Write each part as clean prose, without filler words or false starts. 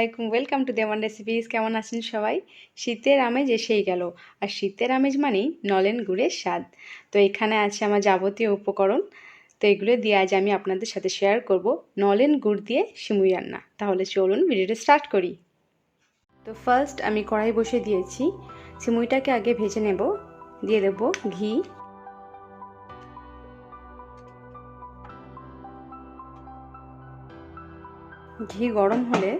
আলাইকুম, welcome to Dewan recipes. কেমন আছেন সবাই? শীতের আমেজ এসেই গেল, আর শীতের আমেজ মানেই নলেন গুড়ের স্বাদ। তো এখানে আছে আমার যাবতীয় উপকরণ। তো এগুলো দিয়ে আজ আমি আপনাদের সাথে শেয়ার করব নলেন গুড় দিয়ে সিমুই রান্না। তাহলে চলুন ভিডিওটা স্টার্ট করি। তো ফার্স্ট আমি কড়াই বসিয়ে দিয়েছি। সিমুইটাকে আগে ভেজে নেব। দিয়ে দেব ঘি, ঘি গরম হলে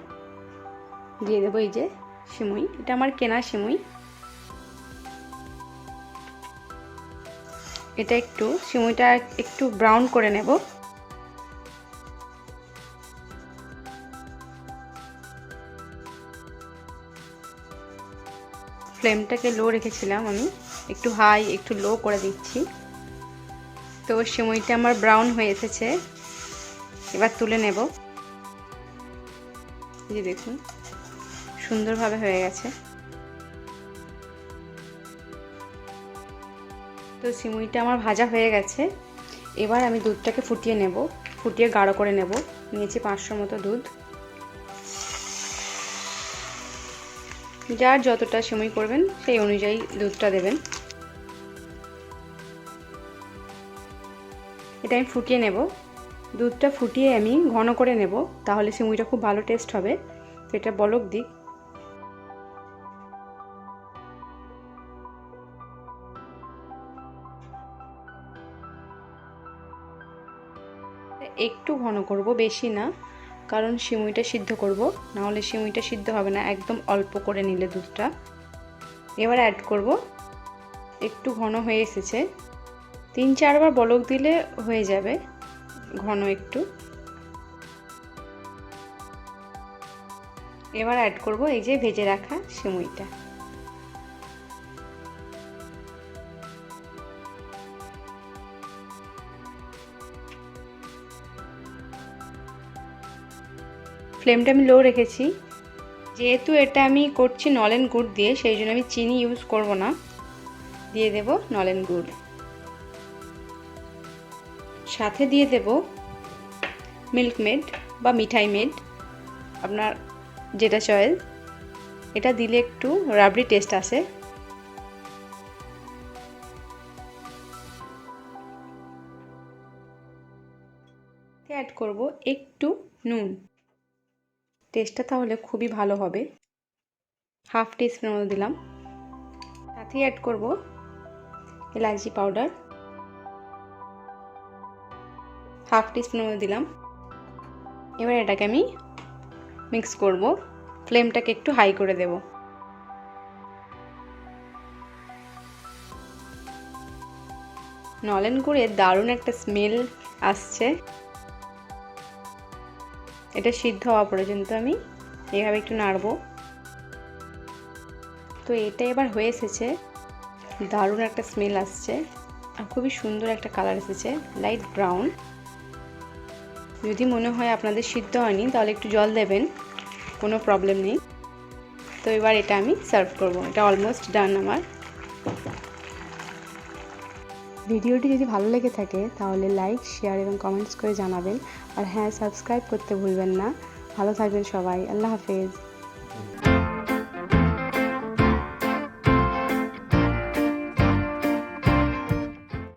দিয়ে দেবো এই যে সিমুই। এটা আমার কেনা সিমুই। এটা সিমুইটা একটু ব্রাউন করে নেব। ফ্লেমটাকে লো রেখেছিলাম, আমি একটু হাই একটু লো করে দিচ্ছি। তো সিমুইটা আমার ব্রাউন হয়ে এসেছে, এবার তুলে নেব। এই যে দেখুন সুন্দরভাবে হয়ে গেছে। তো সিমুইটা আমার ভাজা হয়ে গেছে। এবার আমি দুধটাকে ফুটিয়ে নেব, ফুটিয়ে গাঢ় করে নেব। নিয়েছি 500 মতো দুধ। যার যতটা সিমুই করবেন সেই অনুযায়ী দুধটা দেবেন। এটা আমি ফুটিয়ে নেব। দুধটা ফুটিয়ে আমি ঘন করে নেব, তাহলে সিমুইটা খুব ভালো টেস্ট হবে। তো এটা বলক দিক। একটু ঘন করব, বেশি না, কারণ সিমুইটা সিদ্ধ করব, না হলে সিমুইটা সিদ্ধ হবে না। একদম অল্প করে নিলে দুধটা। এবার অ্যাড করব। একটু ঘন হয়ে এসেছে, 3-4 বার বলক দিলে হয়ে যাবে ঘন একটু। এবার অ্যাড করব এই যে ভেজে রাখা সিমুইটা। ফ্লেমটা আমি লো রেখেছি। যেহেতু এটা আমি করছি নলেন গুড় দিয়ে, সেই জন্য আমি চিনি ইউজ করব না। দিয়ে দেব নলেন গুড়, সাথে দিয়ে দেব মিল্ক মেড বা মিঠাই মেড, আপনার যেটা চয়েস। এটা দিলে একটু রাবড়ি টেস্ট আসে। অ্যাড করব একটু নুন, টেস্টটা তাহলে খুবই ভালো হবে। হাফ টিস্পুন মতো দিলাম। সাথে অ্যাড করব এলাচি পাউডার, হাফ টিস্পুন মতো দিলাম। এবার এটাকে আমি মিক্স করব। ফ্লেমটাকে একটু হাই করে দেব। নলেন গুড়ের দারুণ একটা স্মেল আসছে। এটা সিদ্ধ হওয়া পর্যন্ত আমি এইভাবে একটু নাড়ব। তো এটা এবার হয়ে এসেছে, দারুণ একটা স্মেল আসছে আর খুবই সুন্দর একটা কালার এসেছে, লাইট ব্রাউন। যদি মনে হয় আপনাদের সিদ্ধ হয়নি তাহলে একটু জল দেবেন, কোনো প্রবলেম নেই। তো এবার এটা আমি সার্ভ করব। এটা অলমোস্ট ডান আমার। ভিডিওটি যদি ভালো লেগে থাকে তাহলে লাইক, শেয়ার এবং কমেন্টস করে জানাবেন। আর হ্যাঁ, সাবস্ক্রাইব করতে ভুলবেন না। ভালো থাকবেন সবাই। আল্লাহ হাফেজ।